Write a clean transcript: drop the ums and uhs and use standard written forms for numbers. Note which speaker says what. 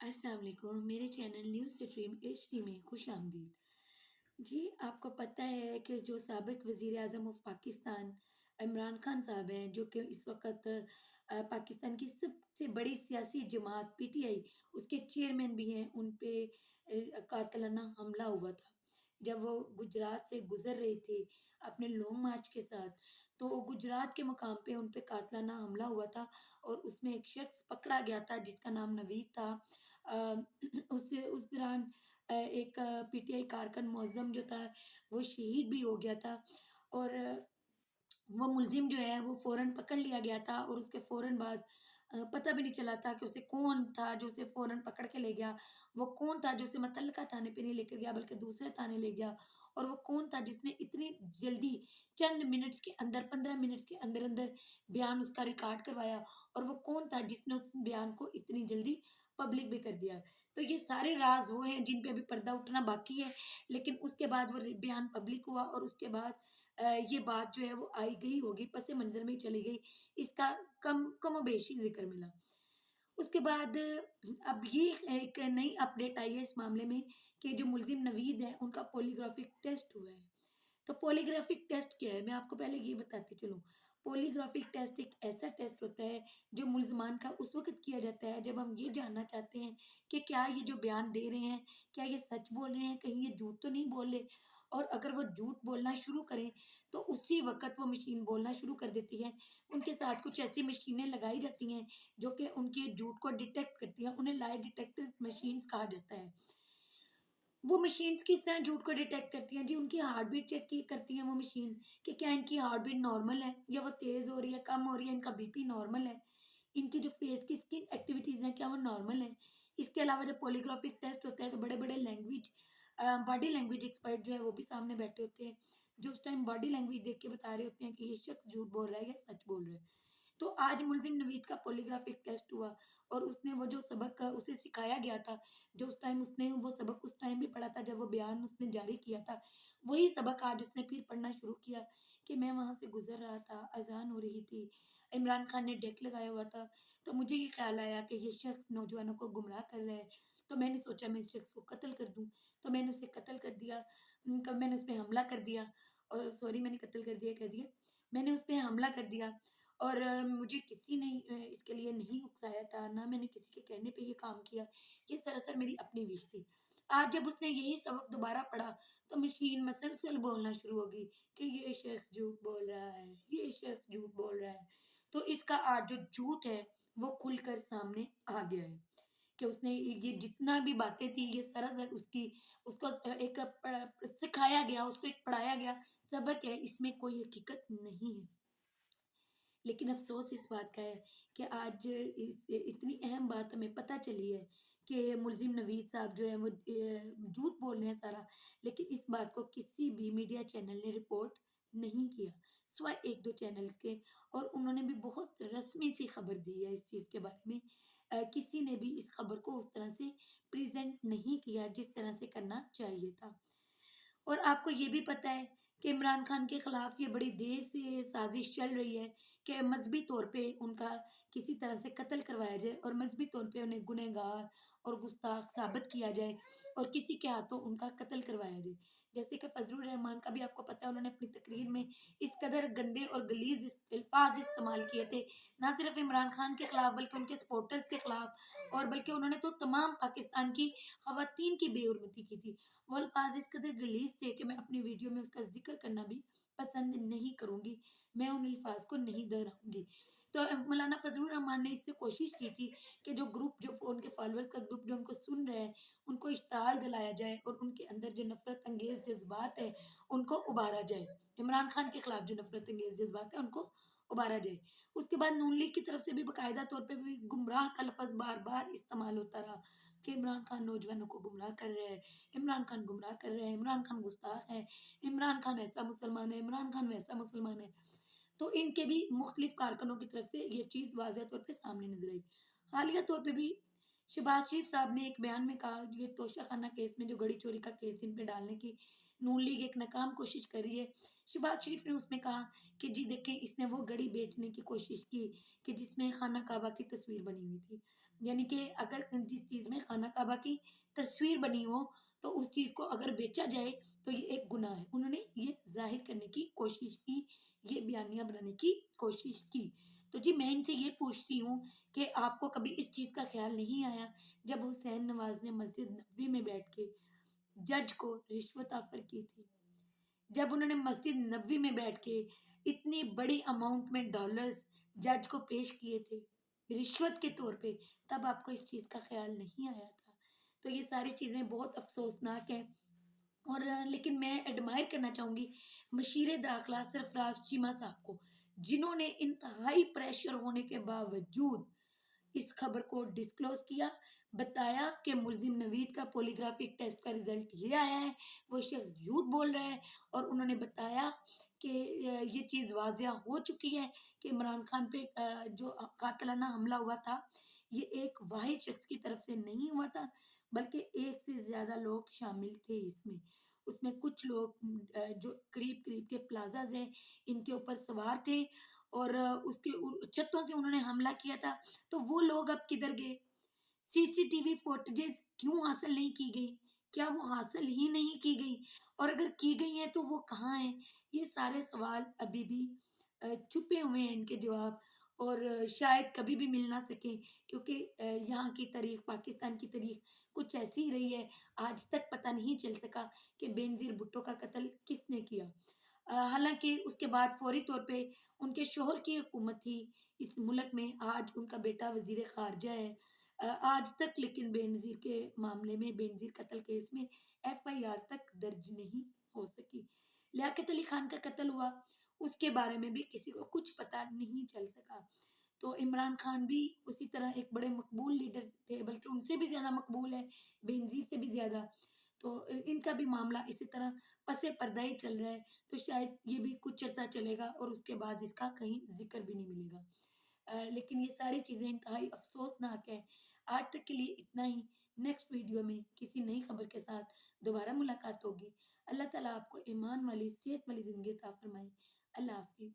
Speaker 1: السلام علیکم، میرے channel news stream H D میں خوش آمدید۔ جی، آپ کو پتہ ہے کہ جو سابق وزیر اعظم آف پاکستان عمران خان صاحب ہیں، جو کہ اس وقت پاکستان کی سب سے بڑی سیاسی جماعت پی ٹی آئی اس کے چیئرمین بھی ہیں، ان پہ قاتلانہ حملہ ہوا تھا جب وہ گجرات سے گزر رہے تھے اپنے لانگ مارچ کے ساتھ۔ تو گجرات کے مقام پہ ان پہ قاتلانہ حملہ ہوا تھا اور اس میں ایک شخص پکڑا گیا تھا جس کا نام نوید تھا۔ آ، اس دوران ایک پی ٹی آئی کارکن معظم جو تھا وہ شہید بھی ہو گیا تھا، اور وہ ملزم جو ہے وہ فوراً پکڑ لیا گیا تھا، اور اس کے فوراً بعد پتہ بھی نہیں چلا تھا کہ اسے کون تھا جو اسے فوراً پکڑ کے لے گیا، وہ کون تھا جو اسے متعلقہ تھانے پہ نہیں لے کر گیا بلکہ دوسرے تھانے لے گیا، اور وہ کون تھا جس نے اتنی جلدی چند منٹس کے اندر 15 منٹس کے اندر اندر بیان اس کا ریکارڈ کروایا، اور وہ کون تھا جس نے اس بیان کو اتنی جلدی پبلک بھی کر دیا۔ تو یہ سارے راز وہ ہیں جن پہ ابھی پردہ اٹھنا باقی ہے، لیکن اس کے بعد وہ بیان پبلک ہوا، اور اس کے بعد یہ بات جو ہے وہ آئی گئی ہوگی، پس منظر میں ہی چلی گئی، اس کا کم و بیشی ذکر ملا۔ اس کے بعد اب یہ ایک نئی اپڈیٹ آئی ہے اس معاملے میں کہ جو ملزم نوید ہے ان کا پولیگرافک ٹیسٹ ہوا ہے۔ تو پولیگرافک ٹیسٹ کیا ہے، میں آپ کو پہلے یہ بتاتی چلوں۔ پولیگرافک ٹیسٹ ایک ایسا ٹیسٹ ہوتا ہے جو ملزمان کا اس وقت کیا جاتا ہے جب ہم یہ جاننا چاہتے ہیں کہ کیا یہ جو بیان دے رہے ہیں کیا یہ سچ بول رہے ہیں، کہیں یہ جھوٹ تو نہیں بول رہے، اور اگر وہ جھوٹ بولنا شروع کریں تو اسی وقت وہ مشین بولنا شروع کر دیتی ہے۔ ان کے ساتھ کچھ ایسی مشینیں لگائی جاتی ہیں جو کہ ان کے جھوٹ کو ڈیٹیکٹ کرتی ہیں، انہیں لائی ڈیٹیکٹر مشینز کہا جاتا ہے۔ وہ مشینز کس طرح جھوٹ کو ڈیٹیکٹ کرتی ہیں؟ جی، ان کی ہارٹ بیٹ چیک کی کرتی ہیں وہ مشین کہ کیا ان کی ہارٹ بیٹ نارمل ہے یا وہ تیز ہو رہی ہے، کم ہو رہی ہے، ان کا بی پی نارمل ہے، ان کی جو فیس کی اسکن ایکٹیویٹیز ہیں کیا وہ نارمل ہیں۔ اس کے علاوہ جب پولیگرافک ٹیسٹ ہوتا ہے تو بڑے بڑے لینگویج باڈی لینگویج ایکسپرٹ جو ہے وہ بھی سامنے بیٹھے ہوتے ہیں، جو اس ٹائم باڈی لینگویج دیکھ کے بتا رہے ہوتے ہیں کہ یہ شخص جھوٹ بول رہا ہے یا سچ بول رہا ہے۔ تو آج ملزم نوید کا پولیگرافک ٹیسٹ ہوا، اور اس نے وہ جو سبق اسے سکھایا گیا تھا، جو اس ٹائم اس نے وہ سبق اس ٹائم بھی پڑھا تھا جب وہ بیان اس نے جاری کیا تھا، وہی سبق آج اس نے پھر پڑھنا شروع کیا کہ میں وہاں سے گزر رہا تھا، اذان ہو رہی تھی، عمران خان نے ڈیک لگایا ہوا تھا، تو مجھے یہ خیال آیا کہ یہ شخص نوجوانوں کو گمراہ کر رہا ہے، تو میں نے سوچا میں اس شخص کو قتل کر دوں، تو میں نے اسے قتل کر دیا، میں نے اس پہ حملہ کر دیا، اور سوری میں نے قتل کر دیا کہہ دیا، میں نے اس پہ حملہ کر دیا، اور مجھے کسی نے اس کے لیے نہیں اکسایا تھا، نہ میں نے کسی کے کہنے پہ یہ کام کیا، یہ سراسر میری اپنی وش تھی۔ آج جب اس نے یہی سبق دوبارہ پڑھا تو مشین مسلسل بولنا شروع ہوگی کہ یہ شخص جھوٹ بول رہا ہے، یہ شخص جھوٹ بول رہا ہے۔ تو اس کا آج جو جھوٹ ہے وہ کھل کر سامنے آ گیا ہے کہ اس نے یہ جتنا بھی باتیں تھی یہ سراسر اس کو ایک سکھایا گیا، اس کو ایک پڑھایا گیا سبق ہے، اس میں کوئی حقیقت نہیں ہے۔ لیکن افسوس اس بات کا ہے کہ آج اتنی اہم بات ہمیں پتہ چلی ہے کہ ملزم نوید صاحب جو ہیں وہ جھوٹ بول رہے ہیں سارا، لیکن اس بات کو کسی بھی میڈیا چینل نے رپورٹ نہیں کیا سوائے ایک دو چینلز کے، اور انہوں نے بھی بہت رسمی سی خبر دی ہے اس چیز کے بارے میں۔ کسی نے بھی اس خبر کو اس طرح سے پریزنٹ نہیں کیا جس طرح سے کرنا چاہیے تھا۔ اور آپ کو یہ بھی پتہ ہے کہ عمران خان کے خلاف یہ بڑی دیر سے سازش چل رہی ہے کہ مذہبی طور پہ ان کا کسی طرح سے قتل کروایا جائے، اور مذہبی طور پہ انہیں گنہگار اور گستاخ ثابت کیا جائے، اور کسی کے ہاتھوں ان کا قتل کروایا جائے۔ جیسے کہ فضل الرحمان کا بھی آپ کو پتہ ہے، انہوں نے اپنی تقریر میں اس قدر گندے اور غلیظ الفاظ استعمال کیے تھے، نہ صرف عمران خان کے خلاف بلکہ ان کے سپورٹرز کے خلاف، اور بلکہ انہوں نے تو تمام پاکستان کی خواتین کی بے حرمتی کی تھی۔ وہ الفاظ اس قدر غلیظ تھے کہ میں اپنی ویڈیو میں اس کا ذکر کرنا بھی پسند نہیں کروں گی، میں ان الفاظ کو نہیں دہراؤں گی۔ تو مولانا فضل الرحمان نے اس سے کوشش کی تھی کہ جو گروپ، جو ان کے فالوورز کا گروپ جو ان کو سن رہے ہیں، ان کو اشتعال دلایا جائے اور ان کے اندر جو نفرت انگیز جذبات ہیں ان کو ابھارا جائے، عمران خان کے خلاف جو نفرت انگیز جذبات ہیں ان کو ابھارا جائے۔ اس کے بعد نون لیگ کی طرف سے بھی باقاعدہ طور پہ بھی گمراہ کا لفظ بار بار استعمال ہوتا رہا کہ عمران خان نوجوانوں کو گمراہ کر رہے ہیں، عمران خان گمراہ کر رہے ہیں، عمران خان گستاخ ہے، عمران خان ایسا مسلمان ہے، عمران خان ویسا مسلمان ہے۔ تو ان کے بھی مختلف کارکنوں کی طرف سے یہ چیز واضح طور پہ سامنے نظر آئی۔ حالیہ طور پہ بھی شہباز شریف صاحب نے ایک بیان میں کہا، یہ توشہ خانہ کیس میں جو گڑی چوری کا کیس ان پہ ڈالنے کی نون لیگ ایک ناکام کوشش کر رہی ہے، شہباز شریف نے اس میں کہا کہ جی دیکھیں اس نے وہ گڑی بیچنے کی کوشش کی کہ جس میں خانہ کعبہ کی تصویر بنی ہوئی تھی، یعنی کہ اگر جس چیز میں خانہ کعبہ کی تصویر بنی ہو تو اس چیز کو اگر بیچا جائے تو یہ ایک گناہ ہے. انہوں نے یہ ظاہر کرنے کی کوشش کی، یہ بیانیہ بنانے کی کوشش کی. تو جی میں ان سے یہ پوچھتی ہوں کہ آپ کو کبھی اس چیز کا خیال نہیں آیا جب حسین نواز نے مسجد نبوی میں بیٹھ کے جج کو رشوت آفر کی تھی، جب انہوں نے مسجد نبوی میں بیٹھ کے اتنی بڑی اماؤنٹ میں ڈالرز جج کو پیش کیے تھے رشوت کے طور پہ، تب آپ کو اس چیز کا خیال نہیں آیا تھا؟ تو یہ ساری چیزیں بہت افسوسناک ہیں. اور لیکن میں ایڈمائر کرنا چاہوں گی مشیر داخلہ سرفراز چیمہ صاحب کو، جنہوں نے انتہائی پریشر ہونے کے باوجود اس خبر کو ڈسکلوز کیا، بتایا کہ ملزم نوید کا پولیگرافک ٹیسٹ کا رزلٹ یہ آیا ہے، وہ شخص جھوٹ بول رہا ہے. اور انہوں نے بتایا کہ یہ چیز واضح ہو چکی ہے کہ عمران خان پہ جو قاتلانہ حملہ ہوا تھا یہ ایک واحد شخص کی طرف سے نہیں ہوا تھا، بلکہ ایک سے زیادہ لوگ شامل تھے اس میں کچھ لوگ جو قریب قریب کے پلازاز ہیں ان کے اوپر سوار تھے اور اس کے چھتوں سے انہوں نے حملہ کیا تھا. تو وہ لوگ اب کدھر گئے؟ سی سی ٹی وی فوٹیجز کیوں حاصل نہیں کی گئی؟ کیا وہ حاصل ہی نہیں کی گئی؟ اور اگر کی گئی ہیں تو وہ کہاں ہیں؟ یہ سارے سوال ابھی بھی چھپے ہوئے ہیں ان کے جواب، اور شاید کبھی بھی مل نہ سکیں، کیونکہ یہاں کی تاریخ، پاکستان کی تاریخ کچھ ایسی ہی رہی ہے. آج تک پتہ نہیں چل سکا کہ بینظیر بھٹو کا قتل کس نے کیا. حالانکہ اس کے بعد فوری طور پہ ان کے شوہر کی حکومت تھی اس ملک میں، آج ان کا بیٹا وزیر خارجہ ہے. آج تک لیکن بینظیر کے معاملے میں، بینظیر قتل کیس میں FIR تک درج نہیں ہو سکی. لیاقت علی خان کا قتل ہوا، اس کے بارے میں بھی کسی کو کچھ پتا نہیں چل سکا. تو عمران خان بھی اسی طرح ایک بڑے مقبول لیڈر تھے، بلکہ ان سے بھی زیادہ مقبول ہے، بینظیر سے بھی زیادہ. تو ان کا بھی معاملہ اسی طرح پس پردہ ہی چل رہا ہے. تو شاید یہ بھی کچھ عرصہ چلے گا اور اس کے بعد اس کا کہیں ذکر بھی نہیں ملے گا. لیکن یہ ساری چیزیں انتہائی افسوسناک ہیں. آج تک کے لیے اتنا ہی. نیکسٹ ویڈیو میں کسی نئی خبر کے ساتھ دوبارہ ملاقات ہوگی. اللہ تعالیٰ آپ کو ایمان والی، صحت والی زندگی عطا فرمائے. اللہ حافظ.